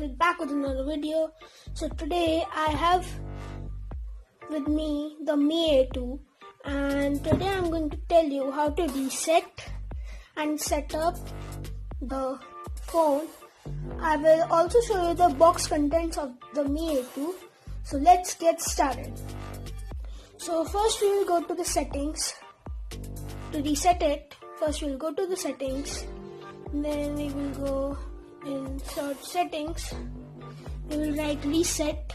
back with another video. So today I have with me the Mi A2, and today I'm going to tell you how to reset and set up the phone. I will also show you the box contents of the Mi A2. So let's get started. So first we will go to the settings. To reset it, first we will go to the settings. Then we will go in search settings. We will write reset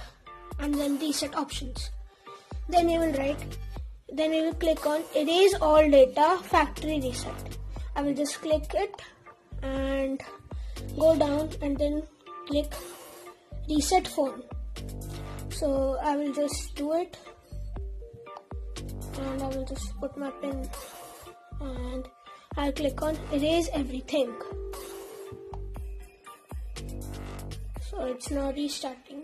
and then reset options. Then we will click on erase all data factory reset. I will just click it and go down and then click reset phone. So I will just do it and I will just put my pin and I'll click on erase everything. So it's now restarting.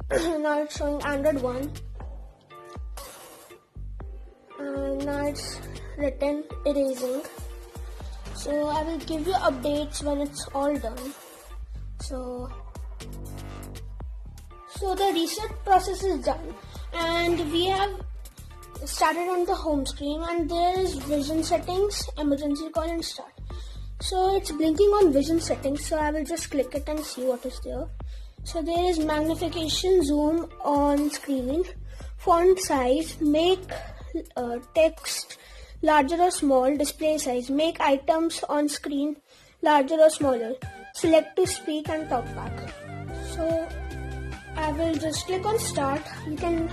And now it's showing Android 1. And now it's written erasing. So I will give you updates when it's all done. So the reset process is done and we have started on the home screen, and there is vision settings, emergency call and start. So it's blinking on vision settings, so I will just click it and see what is there. So there is magnification, zoom on screen, font size, make text larger or small, display size, make items on screen larger or smaller, select to speak and talk back. So I will just click on start. You can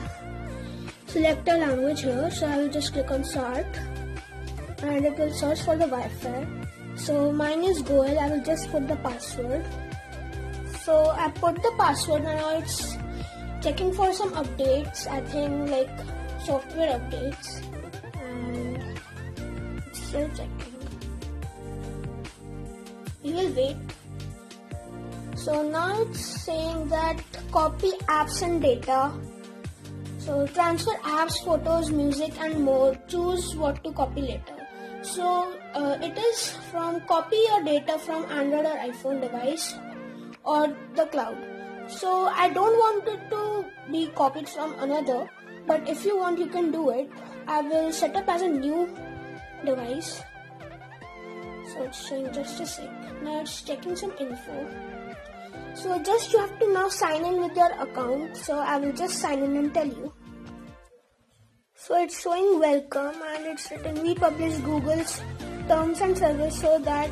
select a language here, so I will just click on start and it will search for the Wi-Fi. So mine is Goel. I will just put the password. So I put the password and now it's checking for some updates, I think like software updates, and it's still checking. We will wait. So now it's saying that copy apps and data. So transfer apps, photos, music and more. Choose what to copy later. So it is from copy your data from Android or iPhone device or the cloud. So I don't want it to be copied from another, but if you want you can do it. I will set up as a new device. So it's showing just a sec. Now it's checking some info. So just you have to now sign in with your account. So I will just sign in and tell you. So it's showing welcome and it's written we publish Google's terms and service, so that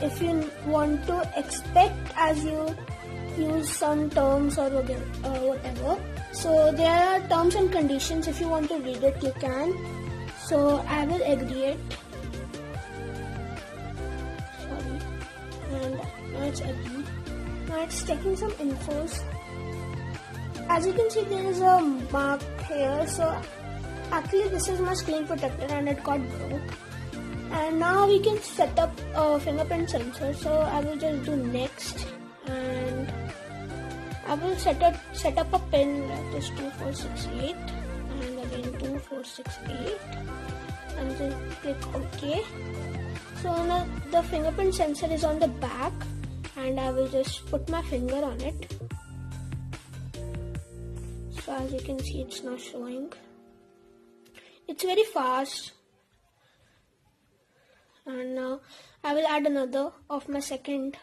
if you want to expect as you use some terms or whatever. So there are terms and conditions. If you want to read it, you can. So I will agree it. Sorry. And now it's agreed. Now it's checking some infos. As you can see, there is a mark here. So actually this is my screen protector and it got broke. And now we can set up a fingerprint sensor. So I will just do next and I will set up a pin that is 2468 and again 2468 and then click OK. So now the fingerprint sensor is on the back and I will just put my finger on it. So as you can see, it's not showing. It's very fast. And now I will add another of my second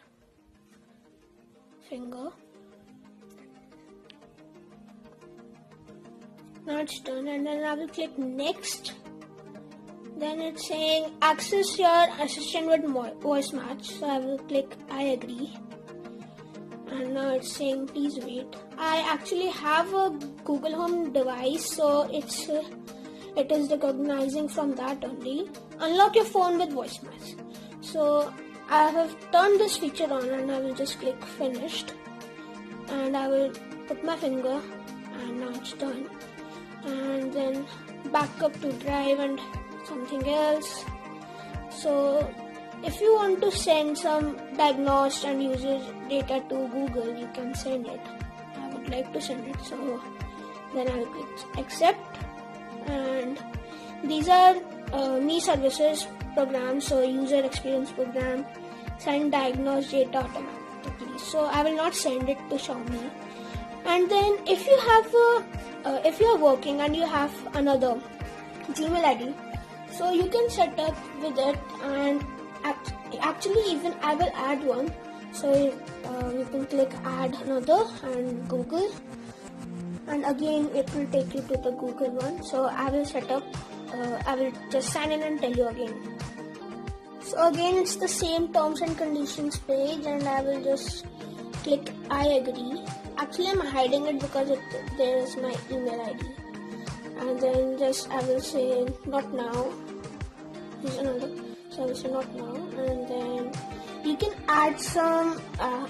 finger. Now it's done and then I will click next. Then it's saying access your assistant with voice match. So I will click I agree. And now it's saying please wait. I actually have a Google Home device, so it is recognizing from that only. Unlock your phone with voice match. So I have turned this feature on and I will just click finished. And I will put my finger and now it's done. And then back up to drive and something else. So if you want to send some diagnosed and user data to Google, you can send it. I would like to send it, so then I will click accept and these are me services programs, so user experience program, send diagnose data automatically. So I will not send it to Xiaomi. And then if you have if you are working and you have another Gmail ID, so you can set up with it, and actually even I will add one. So you can click add another and Google, and again it will take you to the Google one. So I will set up, I will just sign in and tell you again. So again it's the same terms and conditions page, and I will just click I agree. Actually I'm hiding it because there is my email ID, and then just I will say not now. Here's another, so I will say not now, and then you can add some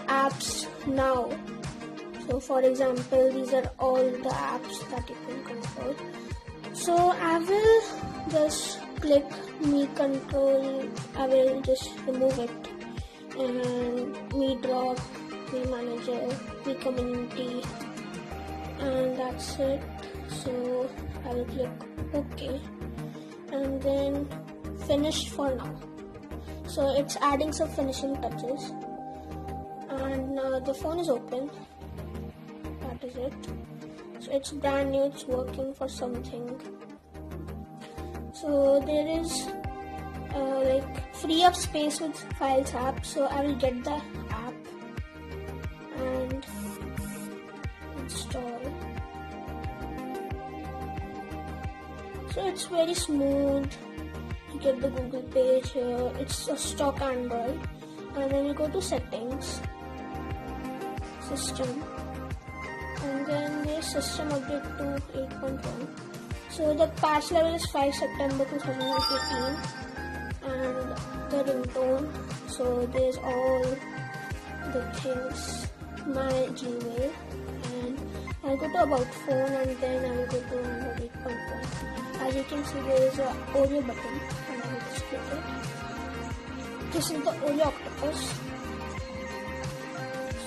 apps now. So for example, these are all the apps that you can control. So I will just click me control, I will just remove it, and me drop, me manager, me community, and that's it. So I will click OK, and then finish for now. So it's adding some finishing touches, and the phone is open. That is it. So it's brand new, it's working for something. So there is like free up space with Files app. So I will get the app and install. So it's very smooth. You get the Google page here. It's a stock Android, and then you go to settings, system, and then the system update to 8.1. So the patch level is 5 September 2018, and the ringtone. So there's all the things, my Gmail, and I'll go to about phone, and then I will go to Android 8.1. As you can see, there is a audio button, and I will just click it. This is the audio octopus.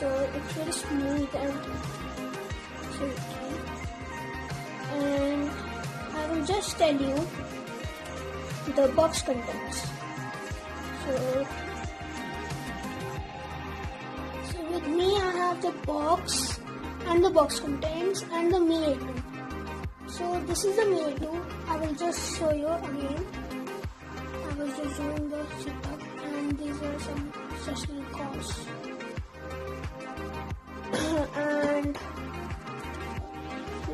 So it's very smooth and silky. And I will just tell you the box contents. So with me I have the box and the box contents and the Me A2. So this is the Me A2. I will just show you again. I was just doing the setup, and these are some sessional costs. And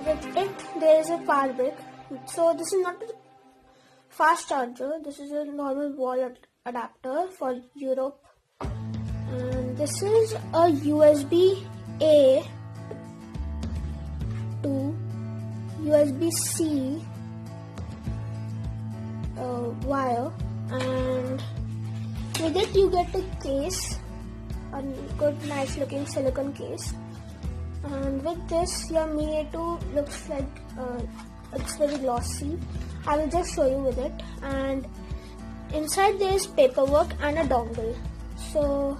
with it there is a power brick. So this is not a fast charger, this is a normal wall adapter for Europe, and this is a USB A to USB C wire, and with it you get a case, a good nice looking silicone case. And with this, your Me A2 looks like it's very glossy. I will just show you with it. And inside there is paperwork and a dongle. So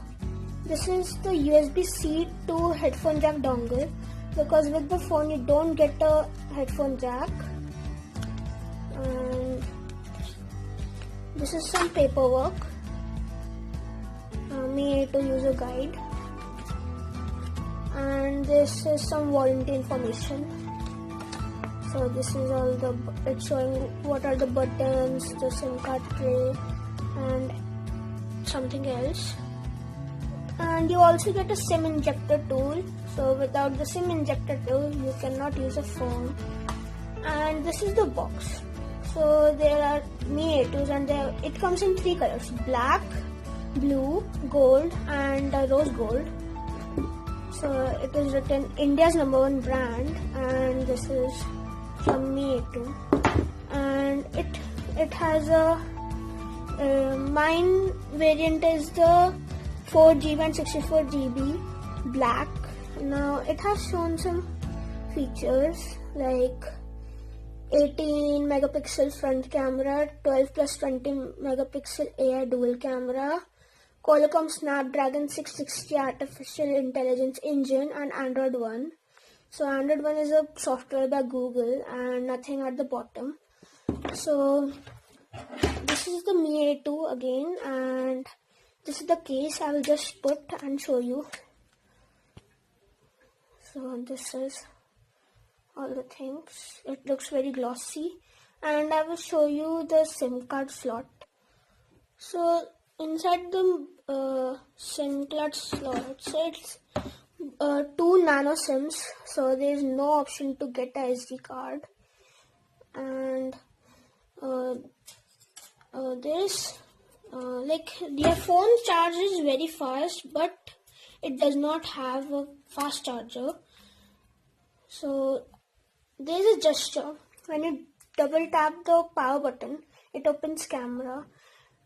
this is the USB-C to headphone jack dongle, because with the phone you don't get a headphone jack. And this is some paperwork. Me A2 user guide. And this is some warranty information. So this is all it's showing what are the buttons, the SIM card tray, and something else. And you also get a SIM injector tool. So without the SIM injector tool, you cannot use a phone. And this is the box. So there are Me A2s, and it comes in 3 colors: black, blue, gold, and rose gold. So it is written India's #1 brand, and this is from Me A2. And it has a mine variant is the 4GB and 64GB black. Now it has shown some features like 18 megapixel front camera, 12 plus 20 megapixel AI dual camera, Qualcomm Snapdragon 660 artificial intelligence engine, and Android One. So Android One is a software by Google, and nothing at the bottom. So this is the Mi A2 again, and this is the case. I will just put and show you. So this is all the things. It looks very glossy, and I will show you the SIM card slot. So inside the SIM card slot, so it's 2 nano SIMs, so there is no option to get a SD card, and there's like their phone charges very fast, but it does not have a fast charger. So there's a gesture. When you double tap the power button, it opens camera,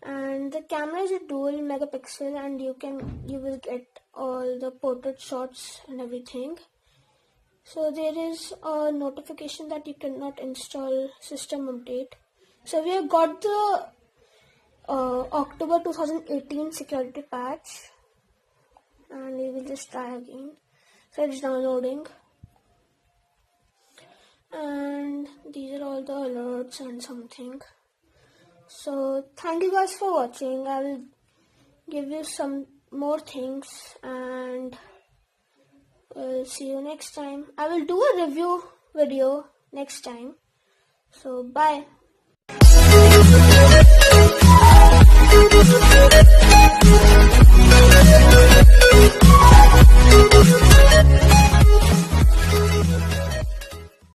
and the camera is a dual megapixel, and you will get all the portrait shots and everything. So there is a notification that you cannot install system update. So we have got the October 2018 security patch, and we will just try again. So it's downloading, and these are all the alerts and something. So thank you guys for watching. I will give you some more things, and we'll see you next time. I will do a review video next time. So bye.